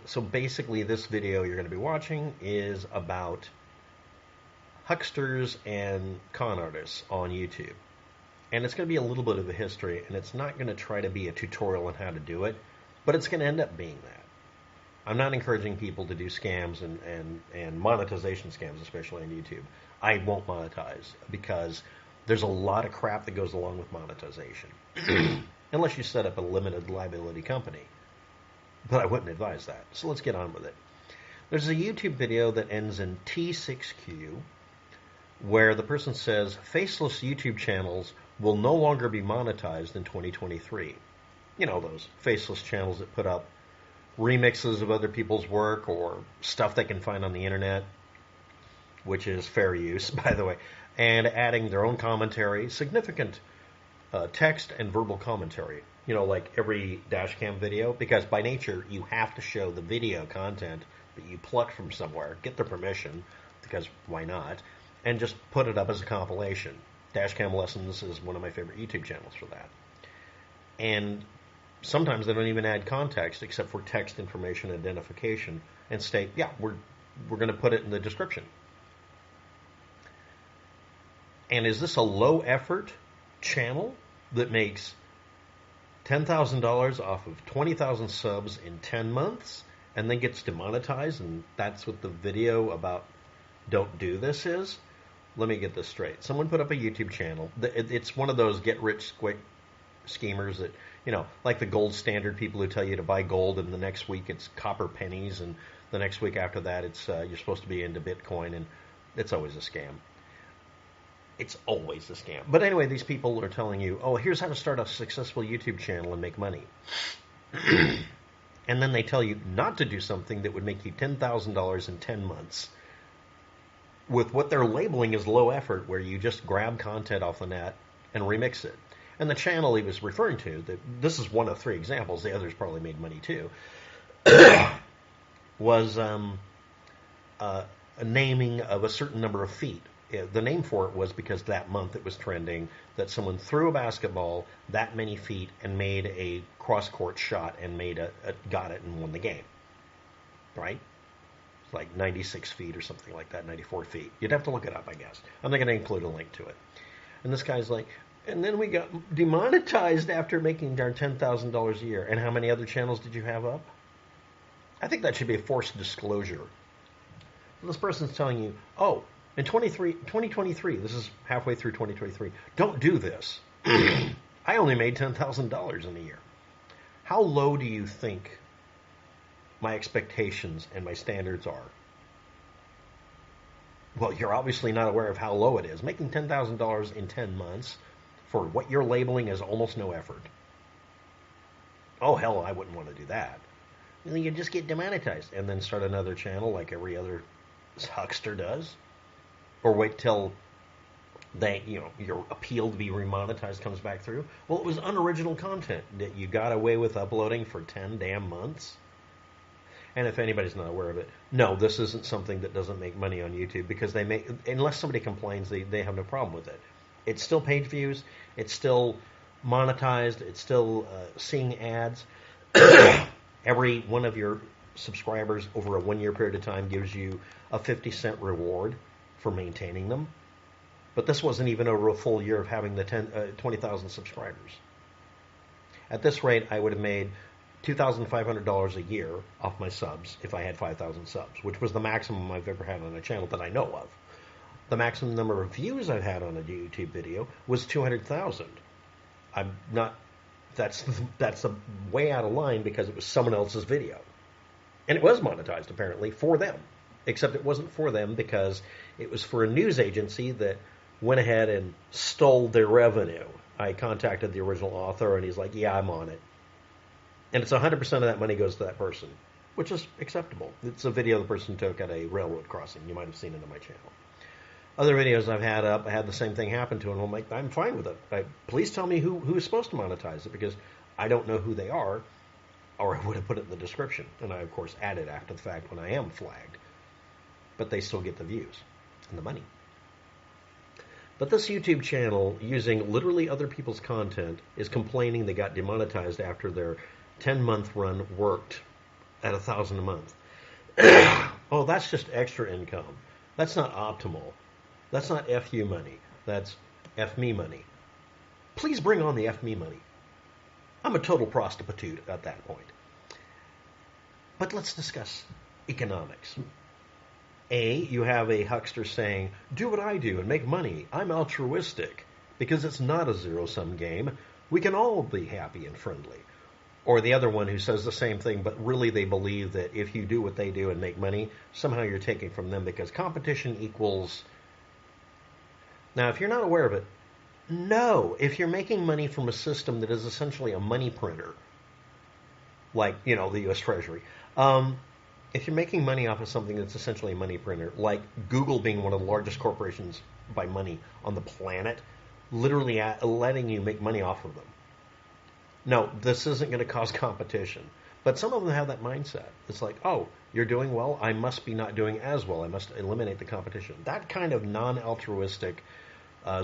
So basically, this video you're going to be watching is about hucksters and con artists on YouTube. And it's going to be a little bit of a history, and it's not going to try to be a tutorial on how to do it, but it's going to end up being that. I'm not encouraging people to do scams and monetization scams, especially on YouTube. I won't monetize because there's a lot of crap that goes along with monetization. Unless you set up a limited liability company. But I wouldn't advise that. So let's get on with it. There's a YouTube video that ends in T6Q where the person says faceless YouTube channels will no longer be monetized in 2023. You know, those faceless channels that put up remixes of other people's work or stuff they can find on the internet, which is fair use, by the way, and adding their own commentary, significant text and verbal commentary. You know, like every dashcam video, because by nature you have to show the video content that you plucked from somewhere, get their permission, because why not, and just put it up as a compilation. Dashcam Lessons is one of my favorite YouTube channels for that. And sometimes they don't even add context except for text information identification and state, yeah, we're going to put it in the description. And is this a low effort channel that makes $10,000 off of 20,000 subs in 10 months and then gets demonetized, and that's what the video about don't do this is? Let me get this straight. Someone put up a YouTube channel. It's one of those get-rich-quick schemers that, you know, like the gold standard people who tell you to buy gold, and the next week it's copper pennies, and the next week after that it's you're supposed to be into Bitcoin, and it's always a scam. It's always a scam. But anyway, these people are telling you, oh, here's how to start a successful YouTube channel and make money. And then they tell you not to do something that would make you $10,000 in 10 months with what they're labeling as low effort, where you just grab content off the net and remix it. And the channel he was referring to, this is one of 3 examples, the others probably made money too, was a naming of a certain number of feet. The name for it was because that month it was trending that someone threw a basketball that many feet and made a cross-court shot and got it and won the game. Right? It's like 96 feet or something like that, 94 feet. You'd have to look it up, I guess. I'm not going to include a link to it. And this guy's like, and then we got demonetized after making our $10,000 a year. And how many other channels did you have up? I think that should be a forced disclosure. This person's telling you, oh, in 2023, this is halfway through 2023, don't do this. I only made $10,000 in a year. How low do you think my expectations and my standards are? Well, you're obviously not aware of how low it is. Making $10,000 in 10 months for what you're labeling as almost no effort. Oh, hell, I wouldn't want to do that. Well, you just get demonetized and then start another channel like every other huckster does. Or wait till your appeal to be remonetized comes back through. Well, it was unoriginal content that you got away with uploading for 10 damn months. And if anybody's not aware of it, no, this isn't something that doesn't make money on YouTube, because unless somebody complains, they have no problem with it. It's still page views. It's still monetized. It's still seeing ads. Every one of your subscribers over a 1-year period of time gives you a 50-cent reward for maintaining them. But this wasn't even over a full year of having the 20,000 subscribers. At this rate, I would have made $2,500 a year off my subs if I had 5,000 subs, which was the maximum I've ever had on a channel that I know of. The maximum number of views I've had on a YouTube video was 200,000. I'm not. That's a way out of line because it was someone else's video, and it was monetized apparently for them. Except it wasn't for them because it was for a news agency that went ahead and stole their revenue. I contacted the original author, and he's like, yeah, I'm on it. And it's 100% of that money goes to that person, which is acceptable. It's a video the person took at a railroad crossing. You might have seen it on my channel. Other videos I've had up, I had the same thing happen to, and I'm like, I'm fine with it. Please tell me who is supposed to monetize it, because I don't know who they are, or I would have put it in the description. And I, of course, add it after the fact when I am flagged. But they still get the views and the money. But this YouTube channel, using literally other people's content, is complaining they got demonetized after their 10-month run worked at $1,000 a month. Oh, that's just extra income. That's not optimal. That's not FU money. That's F me money. Please bring on the F me money. I'm a total prostitute at that point. But let's discuss economics. You have a huckster saying, do what I do and make money. I'm altruistic. Because it's not a zero-sum game. We can all be happy and friendly. Or the other one who says the same thing, but really they believe that if you do what they do and make money, somehow you're taking from them because competition equals... Now, if you're not aware of it, no. If you're making money from a system that is essentially a money printer, like, the U.S. Treasury, if you're making money off of something that's essentially a money printer, like Google being one of the largest corporations by money on the planet, literally letting you make money off of them. No, this isn't going to cause competition. But some of them have that mindset. It's like, oh, you're doing well, I must be not doing as well. I must eliminate the competition. That kind of non-altruistic,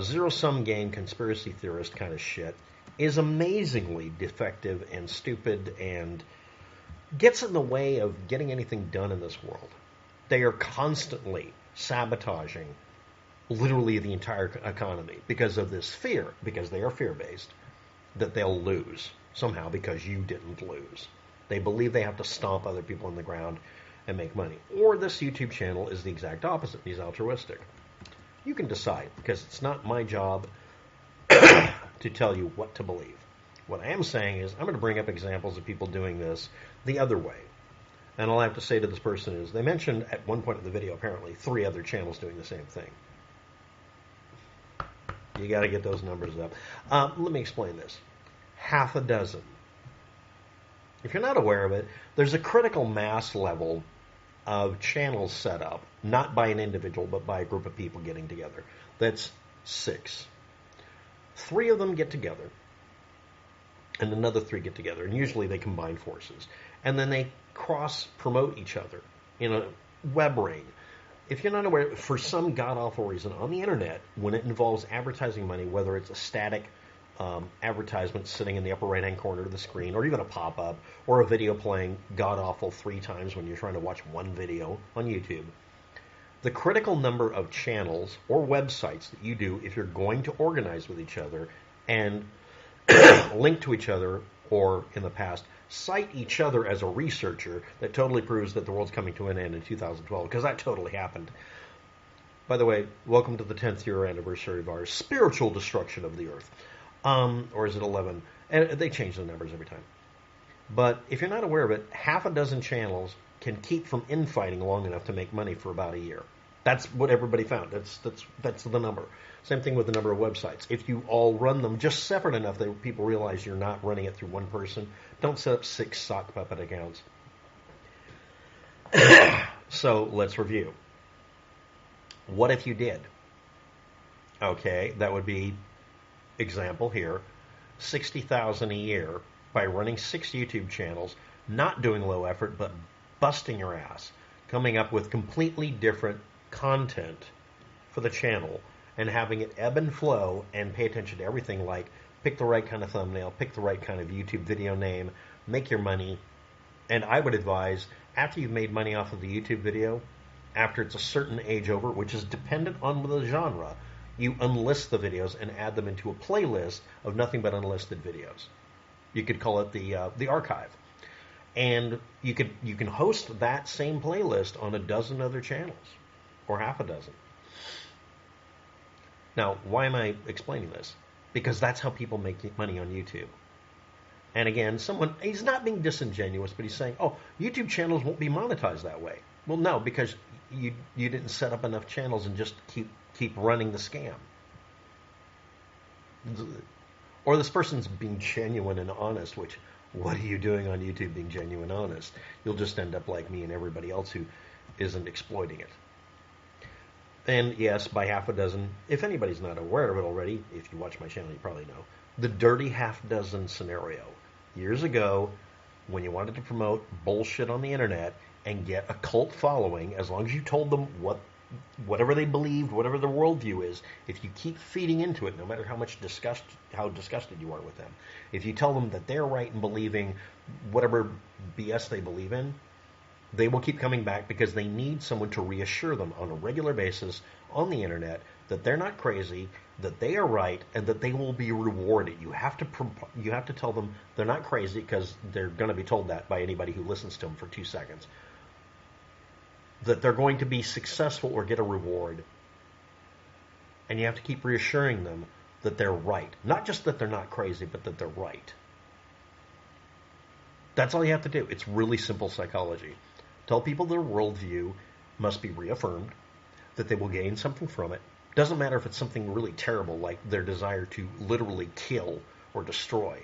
zero-sum game, conspiracy theorist kind of shit is amazingly defective and stupid and gets in the way of getting anything done in this world. They are constantly sabotaging literally the entire economy because of this fear, because they are fear-based, that they'll lose somehow because you didn't lose. They believe they have to stomp other people in the ground and make money. Or this YouTube channel is the exact opposite. He's altruistic. You can decide, because it's not my job to tell you what to believe. What I am saying is I'm going to bring up examples of people doing this the other way. And all I have to say to this person is, they mentioned at one point in the video, apparently, 3 other channels doing the same thing. You got to get those numbers up. Let me explain this. Half a dozen. If you're not aware of it, there's a critical mass level of channels set up, not by an individual, but by a group of people getting together. That's 6. 3 of them get together, and another 3 get together, and usually they combine forces. And then they cross-promote each other in a web ring. If you're not aware, for some god-awful reason, on the internet, when it involves advertising money, whether it's a static advertisement sitting in the upper right-hand corner of the screen, or even a pop-up, or a video playing god-awful 3 times when you're trying to watch one video on YouTube, the critical number of channels or websites that you do if you're going to organize with each other and link to each other, or in the past, cite each other as a researcher that totally proves that the world's coming to an end in 2012, because that totally happened. By the way, welcome to the 10th year anniversary of our spiritual destruction of the earth. Or is it 11? And they change the numbers every time. But if you're not aware of it, half a dozen channels can keep from infighting long enough to make money for about a year. That's what everybody found. That's the number. Same thing with the number of websites. If you all run them just separate enough that people realize you're not running it through one person, don't set up 6 sock puppet accounts. So let's review. What if you did? Okay, that would be, example here, $60,000 a year by running 6 YouTube channels, not doing low effort, but busting your ass, coming up with completely different content for the channel and having it ebb and flow and pay attention to everything, like pick the right kind of thumbnail, pick the right kind of YouTube video name, make your money. And I would advise, after you've made money off of the YouTube video, after it's a certain age over, which is dependent on the genre, you unlist the videos and add them into a playlist of nothing but unlisted videos. You could call it the archive. And you can host that same playlist on a dozen other channels, or half a dozen. Now, why am I explaining this? Because that's how people make money on YouTube. And again, he's not being disingenuous, but he's saying, oh, YouTube channels won't be monetized that way. Well, no, because you didn't set up enough channels and just keep running the scam. Or this person's being genuine and honest, which, what are you doing on YouTube being genuine and honest? You'll just end up like me and everybody else who isn't exploiting it. And yes, by half a dozen, if anybody's not aware of it already, if you watch my channel, you probably know, the dirty half dozen scenario. Years ago, when you wanted to promote bullshit on the internet and get a cult following, as long as you told them what whatever they believed, whatever their worldview is, if you keep feeding into it, no matter how disgusted you are with them, if you tell them that they're right in believing whatever BS they believe in, they will keep coming back because they need someone to reassure them on a regular basis on the internet that they're not crazy, that they are right, and that they will be rewarded. You have to tell them they're not crazy, because they're going to be told that by anybody who listens to them for 2 seconds. That they're going to be successful or get a reward. And you have to keep reassuring them that they're right. Not just that they're not crazy, but that they're right. That's all you have to do. It's really simple psychology. Tell people their worldview must be reaffirmed, that they will gain something from it. Doesn't matter if it's something really terrible, like their desire to literally kill or destroy,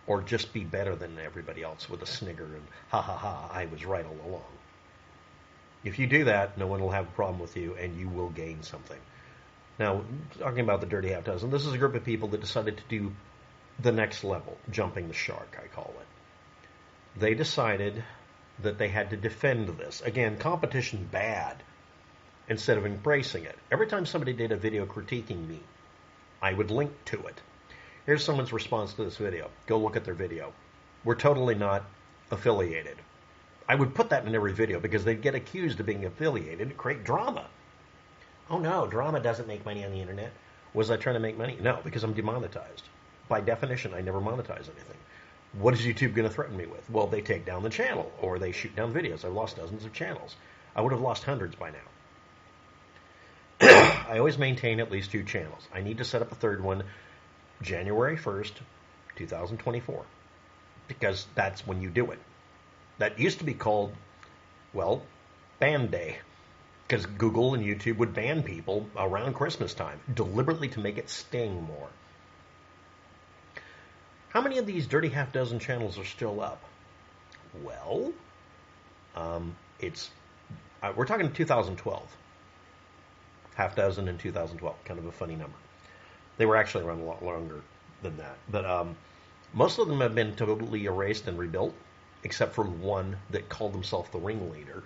or just be better than everybody else with a snigger and, ha ha ha, I was right all along. If you do that, no one will have a problem with you, and you will gain something. Now, talking about the Dirty Half Dozen, this is a group of people that decided to do the next level, jumping the shark, I call it. They decided that they had to defend this. Again, competition bad, instead of embracing it. Every time somebody did a video critiquing me, I would link to it. Here's someone's response to this video. Go look at their video. We're totally not affiliated. I would put that in every video because they'd get accused of being affiliated and create drama. Oh no, drama doesn't make money on the internet. Was I trying to make money? No, because I'm demonetized. By definition, I never monetize anything. What is YouTube going to threaten me with? Well, they take down the channel, or they shoot down videos. I've lost dozens of channels. I would have lost hundreds by now. I always maintain at least 2 channels. I need to set up a third one January 1st, 2024, because that's when you do it. That used to be called, well, Ban Day, because Google and YouTube would ban people around Christmas time, deliberately to make it sting more. How many of these Dirty Half Dozen channels are still up? Well, we're talking 2012. Half dozen in 2012, kind of a funny number. They were actually around a lot longer than that. But most of them have been totally erased and rebuilt, except for one that called himself the ringleader,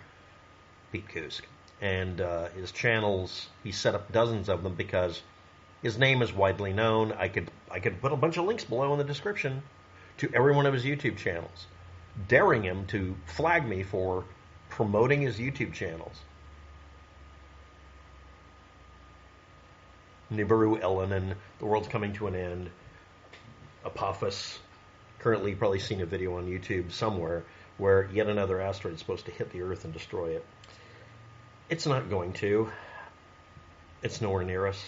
Pete Kusk. And his channels, he set up dozens of them because his name is widely known. I could put a bunch of links below in the description to every one of his YouTube channels, daring him to flag me for promoting his YouTube channels. Nibiru Elenin, The World's Coming to an End, Apophis. Currently, you've probably seen a video on YouTube somewhere where yet another asteroid is supposed to hit the Earth and destroy it. It's not going to. It's nowhere near us.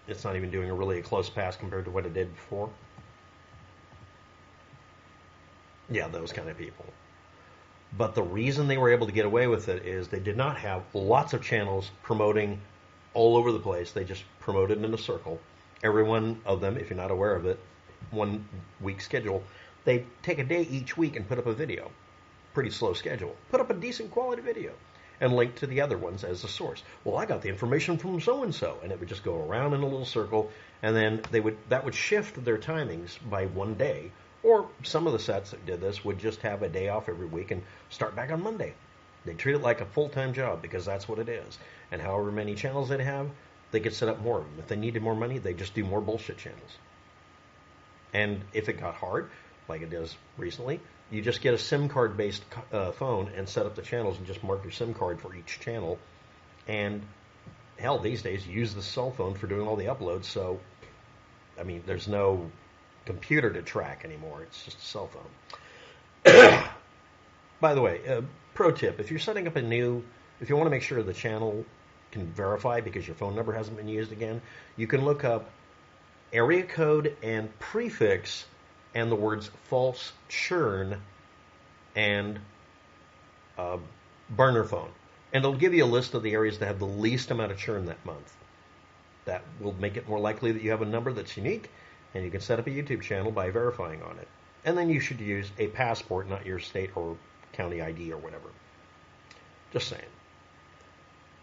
It's not even doing a close pass compared to what it did before. Yeah, those kind of people. But the reason they were able to get away with it is they did not have lots of channels promoting all over the place. They just promoted in a circle. Every one of them, if you're not aware of it, 1 week schedule. They take a day each week and put up a video. Pretty slow schedule. Put up a decent quality video and link to the other ones as a source. Well, I got the information from so-and-so, and it would just go around in a little circle, and then that would shift their timings by 1 day. Or some of the sets that did this would just have a day off every week and start back on Monday. They treat it like a full-time job because that's what it is. And however many channels they have, they could set up more of them. If they needed more money, they just do more bullshit channels. And if it got hard, like it does recently, you just get a SIM card-based phone and set up the channels and just mark your SIM card for each channel. And hell, these days, you use the cell phone for doing all the uploads. So, I mean, there's no computer to track anymore. It's just a cell phone. By the way, pro tip, if you're setting up if you want to make sure the channel can verify because your phone number hasn't been used again, you can look up area code and prefix and the words false churn and burner phone. And it'll give you a list of the areas that have the least amount of churn that month. That will make it more likely that you have a number that's unique, and you can set up a YouTube channel by verifying on it. And then you should use a passport, not your state or county ID or whatever. Just saying.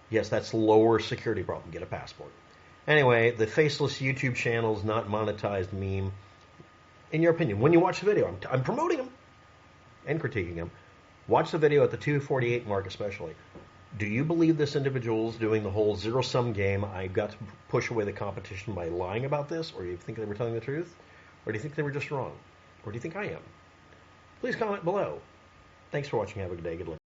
Yes, that's lower security problem. Get a passport. Anyway, the faceless YouTube channels, not monetized meme. In your opinion, when you watch the video, I'm promoting them and critiquing them. Watch the video at the 2:48 mark especially. Do you believe this individual is doing the whole zero-sum game, I've got to push away the competition by lying about this, or do you think they were telling the truth? Or do you think they were just wrong? Or do you think I am? Please comment below. Thanks for watching. Have a good day. Good luck.